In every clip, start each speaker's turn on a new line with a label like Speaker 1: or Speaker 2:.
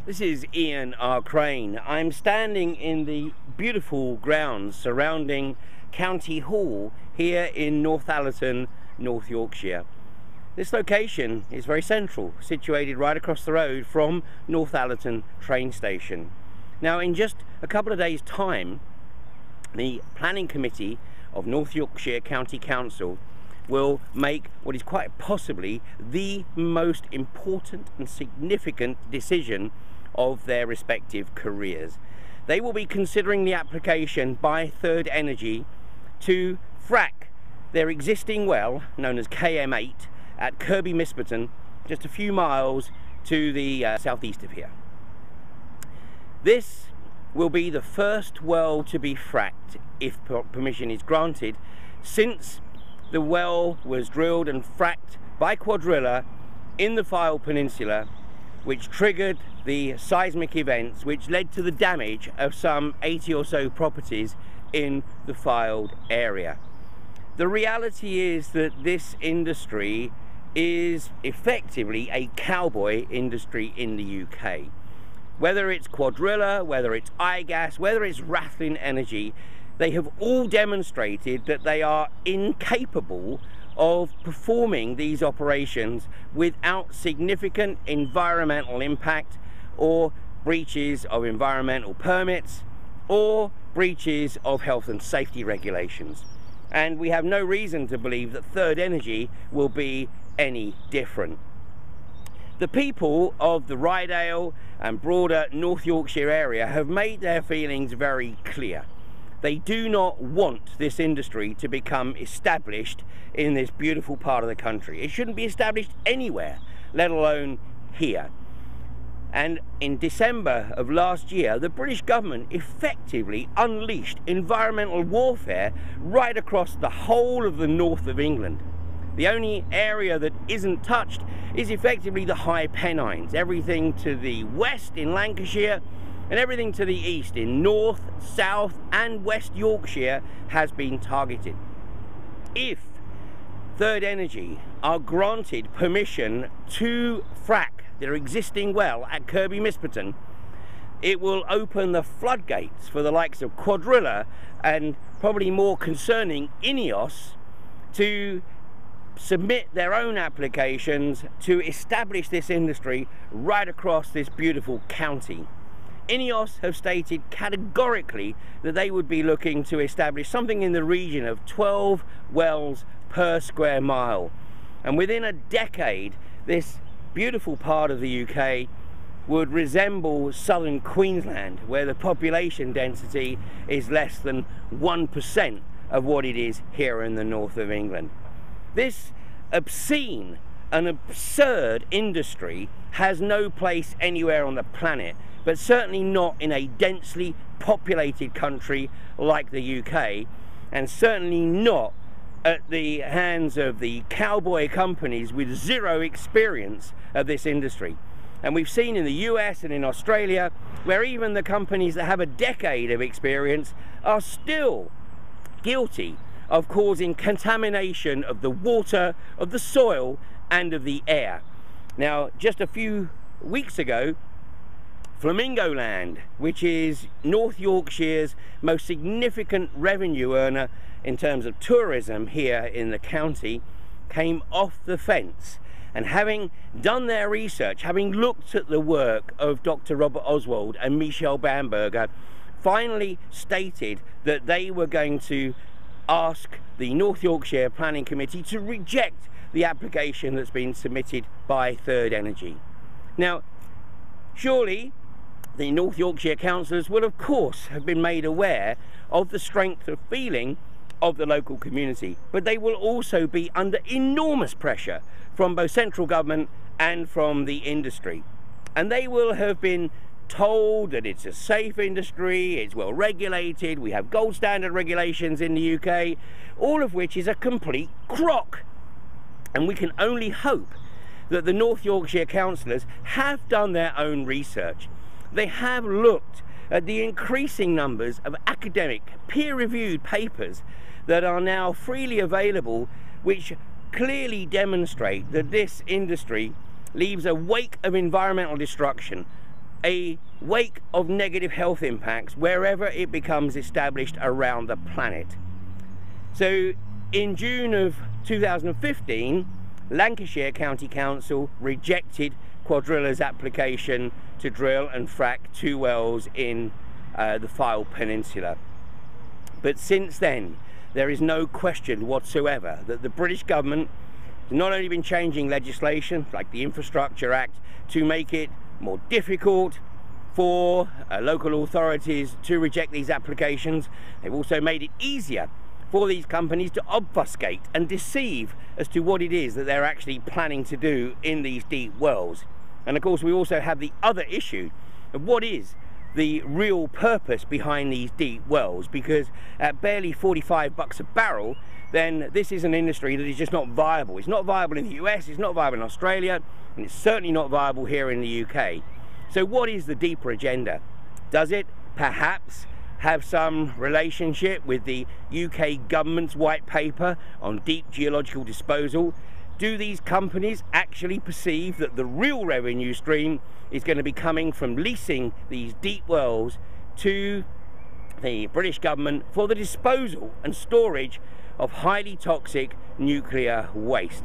Speaker 1: This is Ian R. Crane. I'm standing in the beautiful grounds surrounding County Hall here in Northallerton, North Yorkshire. This location is very central, situated right across the road from Northallerton train station. Now, in just a couple of days' time, the Planning Committee of North Yorkshire County Council will make what is quite possibly the most important and significant decision of their respective careers. They will be considering the application by Third Energy to frack their existing well, known as KM8, at Kirby Misperton, just a few miles to the southeast of here. This will be the first well to be fracked, if permission is granted, since the well was drilled and fracked by Quadrilla in the Fylde Peninsula, which triggered the seismic events which led to the damage of some 80 or so properties in the Fylde area. The reality is that this industry is effectively a cowboy industry in the UK. Whether it's Quadrilla, whether it's iGas, whether it's Rathlin Energy, they have all demonstrated that they are incapable of performing these operations without significant environmental impact or breaches of environmental permits or breaches of health and safety regulations. And we have no reason to believe that Third Energy will be any different. The people of the Rydale and broader North Yorkshire area have made their feelings very clear. They do not want this industry to become established in this beautiful part of the country. It shouldn't be established anywhere, let alone here. And in December of last year, the British government effectively unleashed environmental warfare right across the whole of the north of England. The only area that isn't touched is effectively the High Pennines. Everything to the west in Lancashire and everything to the east in North, South and West Yorkshire has been targeted. If Third Energy are granted permission to frack their existing well at Kirby Misperton, it will open the floodgates for the likes of Quadrilla and, probably more concerning, INEOS to submit their own applications to establish this industry right across this beautiful county. INEOS have stated categorically that they would be looking to establish something in the region of 12 wells per square mile. And within a decade, this beautiful part of the UK would resemble southern Queensland, where the population density is less than 1% of what it is here in the north of England. This obscene and absurd industry has no place anywhere on the planet, but certainly not in a densely populated country like the UK, and certainly not at the hands of the cowboy companies with zero experience of this industry. And we've seen in the US and in Australia, where even the companies that have a decade of experience are still guilty of causing contamination of the water, of the soil and of the air. Now, just a few weeks ago, Flamingo Land, which is North Yorkshire's most significant revenue earner in terms of tourism here in the county, came off the fence. And having done their research, having looked at the work of Dr. Robert Oswald and Michelle Bamberger, finally stated that they were going to ask the North Yorkshire Planning Committee to reject the application that's been submitted by Third Energy. Now, surely the North Yorkshire councillors will of course have been made aware of the strength of feeling of the local community, but they will also be under enormous pressure from both central government and from the industry. And they will have been told that it's a safe industry, it's well regulated, we have gold standard regulations in the UK, all of which is a complete crock. And we can only hope that the North Yorkshire councillors have done their own research. They have looked at the increasing numbers of academic peer-reviewed papers that are now freely available, which clearly demonstrate that this industry leaves a wake of environmental destruction a wake of negative health impacts wherever it becomes established around the planet. So in June of 2015, Lancashire County Council rejected Cuadrilla's application to drill and frack 2 wells in the Fylde Peninsula. But since then, there is no question whatsoever that the British government has not only been changing legislation like the Infrastructure Act to make it more difficult for local authorities to reject these applications, they've also made it easier for these companies to obfuscate and deceive as to what it is that they're actually planning to do in these deep wells. And of course we also have the other issue of what is the real purpose behind these deep wells, because at barely $45 a barrel, then this is an industry that is just not viable. It's not viable in the US, it's not viable in Australia, and it's certainly not viable here in the UK. So what is the deeper agenda? Does it perhaps have some relationship with the UK government's white paper on deep geological disposal? Do these companies actually perceive that the real revenue stream is going to be coming from leasing these deep wells to the British government for the disposal and storage of highly toxic nuclear waste?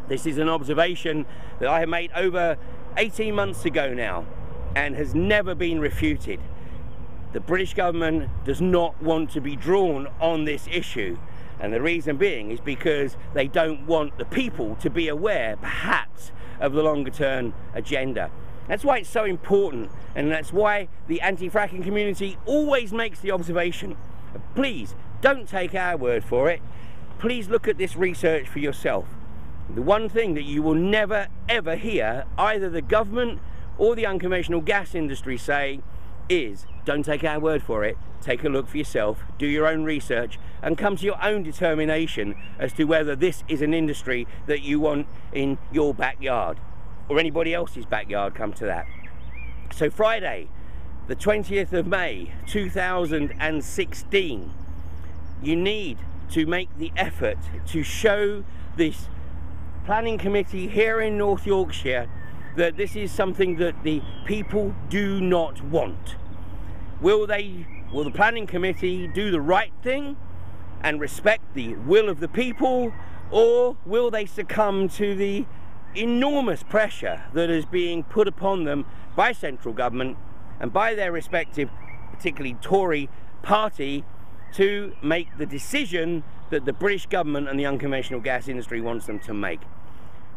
Speaker 1: This is an observation that I have made over 18 months ago now and has never been refuted. The British government does not want to be drawn on this issue, and the reason being is because they don't want the people to be aware perhaps of the longer term agenda. That's why it's so important, and that's why the anti-fracking community always makes the observation, please don't take our word for it, please look at this research for yourself. The one thing that you will never ever hear either the government or the unconventional gas industry say is, don't take our word for it, take a look for yourself, do your own research and come to your own determination as to whether this is an industry that you want in your backyard or anybody else's backyard, come to that. So Friday, the 20th of May 2016, you need to make the effort to show this planning committee here in North Yorkshire that this is something that the people do not want. Will the planning committee do the right thing and respect the will of the people, or will they succumb to the enormous pressure that is being put upon them by central government and by their respective, particularly Tory party, to make the decision that the British government and the unconventional gas industry wants them to make?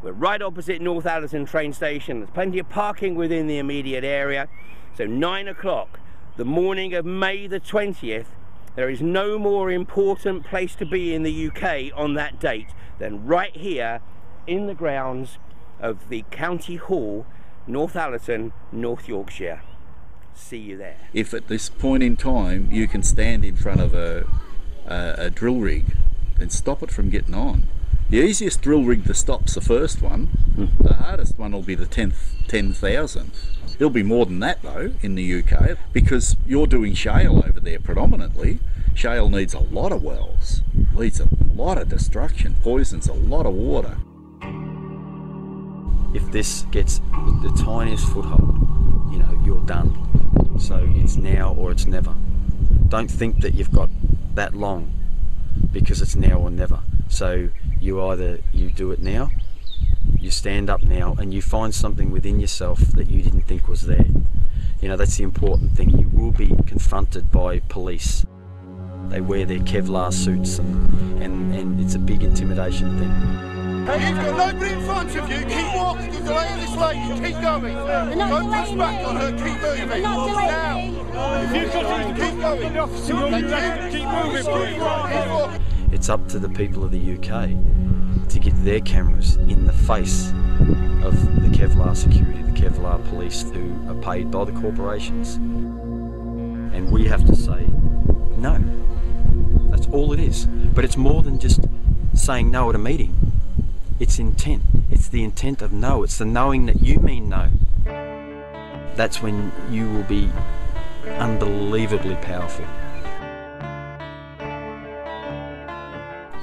Speaker 1: We're right opposite Northallerton train station. There's plenty of parking within the immediate area. So 9 o'clock, the morning of May the 20th, there is no more important place to be in the UK on that date than right here in the grounds of the County Hall, Northallerton, North Yorkshire. See you there.
Speaker 2: If at this point in time you can stand in front of a drill rig and stop it from getting on. The easiest drill rig to stop's the first one. The hardest one will be the 10,000th. It'll be more than that though in the UK, because you're doing shale over there predominantly. Shale needs a lot of wells, leads a lot of destruction, poisons a lot of water.
Speaker 3: If this gets the tiniest foothold, you know, you're done. So it's now or it's never. Don't think that you've got that long, because it's now or never. So you do it now, you stand up now, and you find something within yourself that you didn't think was there. You know, that's the important thing. You will be confronted by police. They wear their Kevlar suits and it's a big intimidation thing.
Speaker 4: Hey, you've got nobody in front of you. Keep walking. You're delaying this lady. Keep going. Don't push back on her. Keep moving. Now.
Speaker 5: If you've got to keep going, the officer, keep moving.
Speaker 3: It's up to the people of the UK to get their cameras in the face of the Kevlar security, the Kevlar police who are paid by the corporations. And we have to say no. That's all it is. But it's more than just saying no at a meeting. It's intent. It's the intent of no. It's the knowing that you mean no. That's when you will be unbelievably powerful.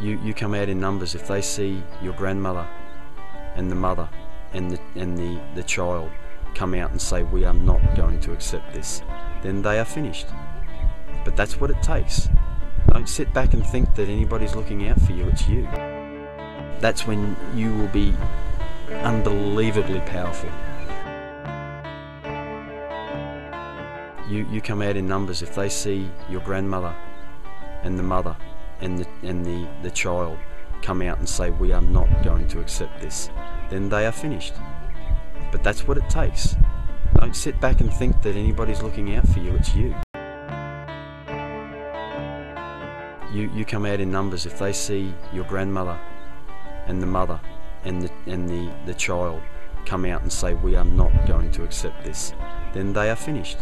Speaker 3: You come out in numbers. If they see your grandmother and the mother and the child come out and say we are not going to accept this, then they are finished. But that's what it takes. Don't sit back and think that anybody's looking out for you, it's you. That's when you will be unbelievably powerful. You come out in numbers. If they see your grandmother and the mother and the child come out and say we are not going to accept this, then they are finished. But that's what it takes. Don't sit back and think that anybody's looking out for you, it's you. You come out in numbers. If they see your grandmother and the mother and the child come out and say we are not going to accept this, then they are finished.